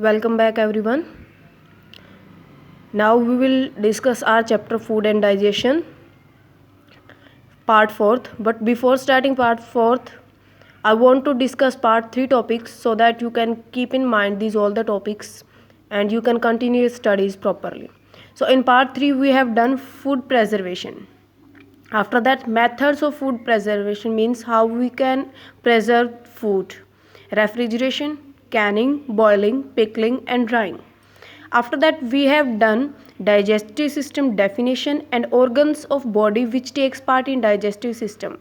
Welcome back everyone. Now we will discuss our chapter food and digestion part 4th. But before starting part 4th, I want to discuss part 3 topics so that you can keep in mind these all the topics and you can continue your studies properly. So in part 3 we have done food preservation. After that, methods of food preservation means how we can preserve food: refrigeration, canning, boiling, pickling and drying. After that, we have done digestive system definition and organs of body which takes part in digestive system.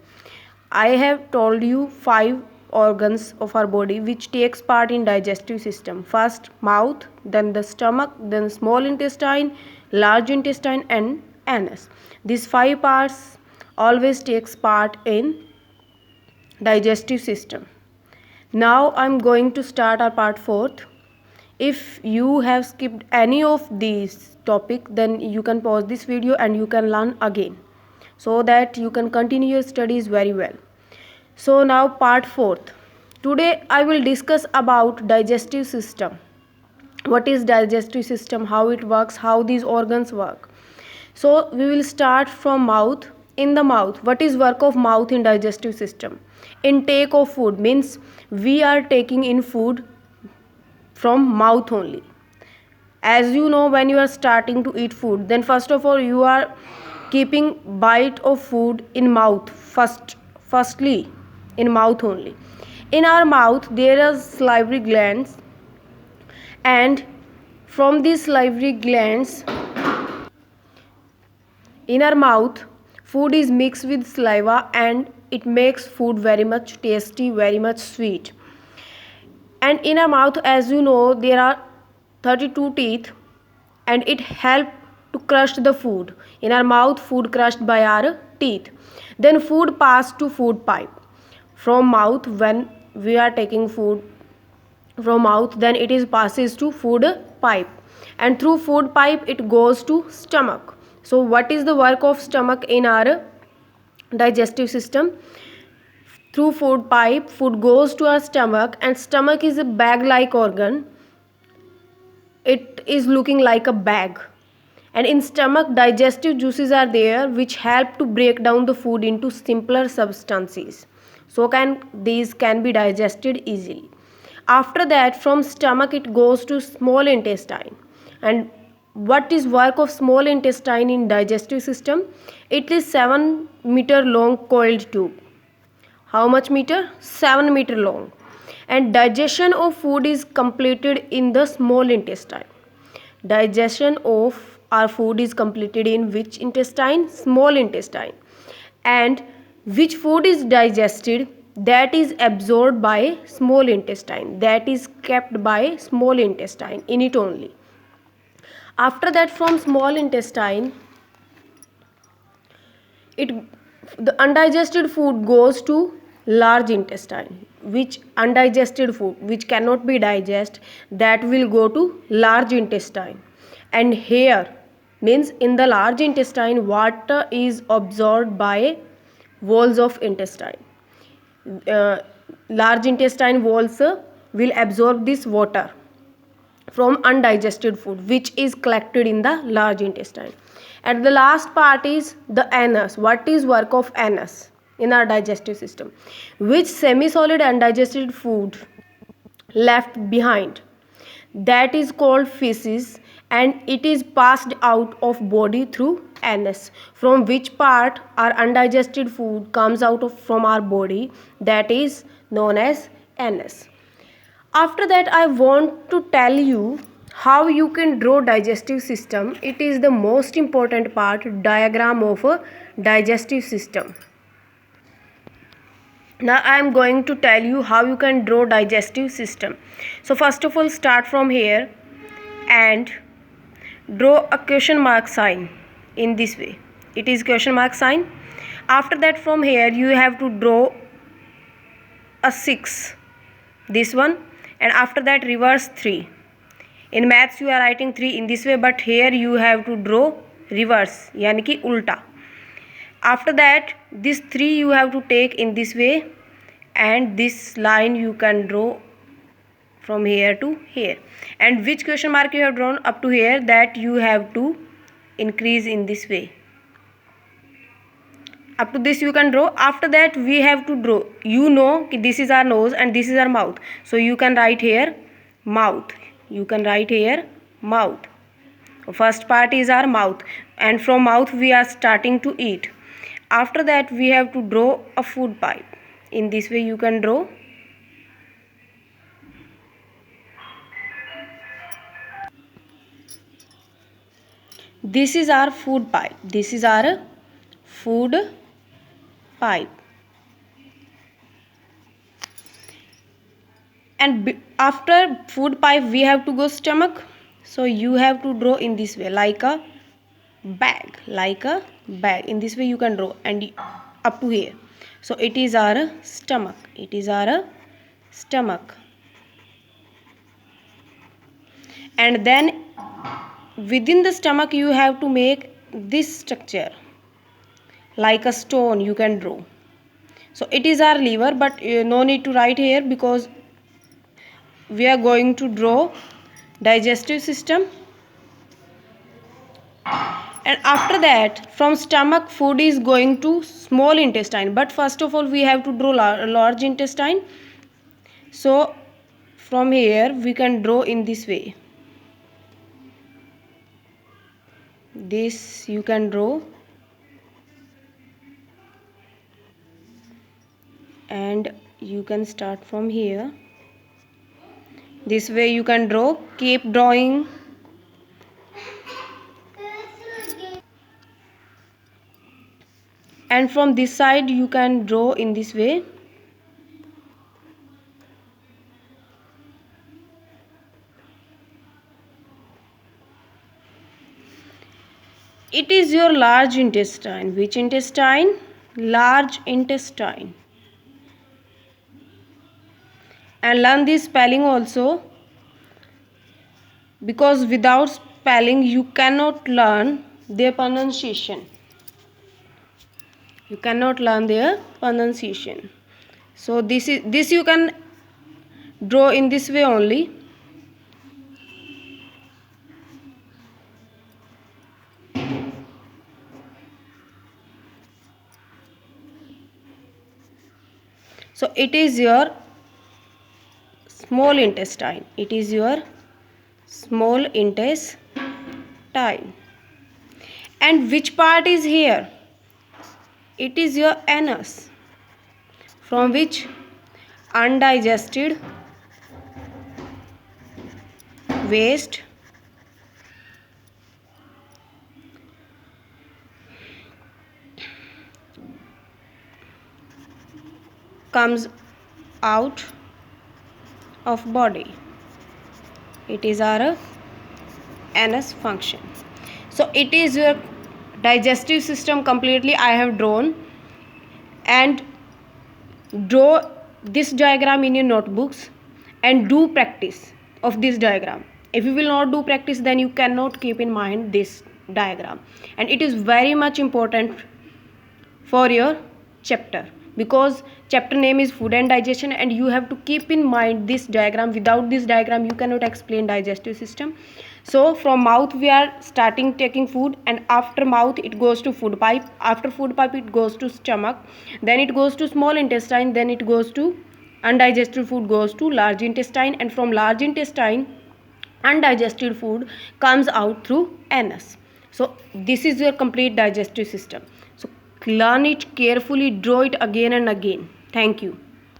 I have told you 5 organs of our body which takes part in digestive system. First mouth, then the stomach, then small intestine, large intestine and anus. These 5 parts always takes part in digestive system. Now I am going to start our part 4th. If you have skipped any of these topic, then you can pause this video and you can learn again so that you can continue your studies very well. So now part 4th. Today I will discuss about digestive system. What is digestive system, how it works, how these organs work. So we will start from mouth. In the mouth, what is work of mouth in digestive system? Intake of food means we are taking in food from mouth only. As you know, when you are starting to eat food, then first of all you are keeping bite of food in mouth firstly in mouth only. In our mouth there are salivary glands, and from these salivary glands in our mouth food is mixed with saliva and it makes food very much tasty, very much sweet. And in our mouth, as you know, there are 32 teeth and it helps to crush the food. In our mouth, food crushed by our teeth. Then food passed to food pipe. From mouth, when we are taking food from mouth, then it is passes to food pipe, and through food pipe it goes to stomach. So what is the work of stomach in our digestive system? Through food pipe, food goes to our stomach, and stomach is a bag like organ. It is looking like a bag, and in stomach digestive juices are there which help to break down the food into simpler substances, so these can be digested easily. After that, from stomach it goes to small intestine. And what is work of small intestine in digestive system? It is 7-meter long coiled tube. How much meter? 7-meter long. And digestion of food is completed in the small intestine. Digestion of our food is completed in which intestine? Small intestine. And which food is digested? That is absorbed by small intestine. That is kept by small intestine in it only. After that, from small intestine, the undigested food goes to large intestine. Which undigested food which cannot be digested, that will go to large intestine. And here means in the large intestine water is absorbed by walls of intestine. Large intestine walls will absorb this water from undigested food which is collected in the large intestine. And the last part is the anus. What is work of anus in our digestive system? Which semi-solid undigested food left behind, that is called feces, and it is passed out of body through anus. From which part our undigested food comes out of from our body, that is known as anus. After that, I want to tell you how you can draw digestive system. It is the most important part, diagram of a digestive system. Now I am going to tell you how you can draw digestive system. So first of all, start from here and draw a question mark sign in this way. It is question mark sign. After that, from here you have to draw a 6, this one, and after that reverse 3. In maths you are writing 3 in this way, but here you have to draw reverse, yani ki ulta. After that, this 3 you have to take in this way, and this line you can draw from here to here. And which question mark you have drawn up to here, that you have to increase in this way. Up to this you can draw. After that we have to draw, you know this is our nose and this is our mouth, so you can write here mouth. You can write here mouth. First part is our mouth, and from mouth we are starting to eat. After that we have to draw a food pipe. In this way you can draw. This is our food pipe. This is our food pipe. And after food pipe we have to go stomach. So you have to draw in this way, like a bag, like a bag. In this way you can draw, and up to here. So it is our stomach. It is our stomach. And then within the stomach you have to make this structure, like a stone you can draw. So it is our liver, but no need to write here because we are going to draw digestive system. And after that from stomach food is going to small intestine, but first of all we have to draw large intestine. So from here we can draw in this way. This you can draw, and you can start from here. This way you can draw. Keep drawing. And from this side you can draw in this way. It is your large intestine. Which intestine? Large intestine. And learn this spelling also, because without spelling you cannot learn their pronunciation. You cannot learn their pronunciation. So this you can draw in this way only. So it is your small intestine. It is your small intestine. And which part is here? It is your anus, from which undigested waste comes out of body. It is our anus function. So it is your digestive system completely I have drawn. And draw this diagram in your notebooks and do practice of this diagram. If you will not do practice, then you cannot keep in mind this diagram, and it is very much important for your chapter, because chapter name is food and digestion, and you have to keep in mind this diagram. Without this diagram you cannot explain digestive system. So from mouth we are starting taking food, and after mouth it goes to food pipe. After food pipe it goes to stomach, then it goes to small intestine, then it goes to undigested food goes to large intestine, and from large intestine undigested food comes out through anus. So this is your complete digestive system. So learn it carefully, draw it again and again. Thank you.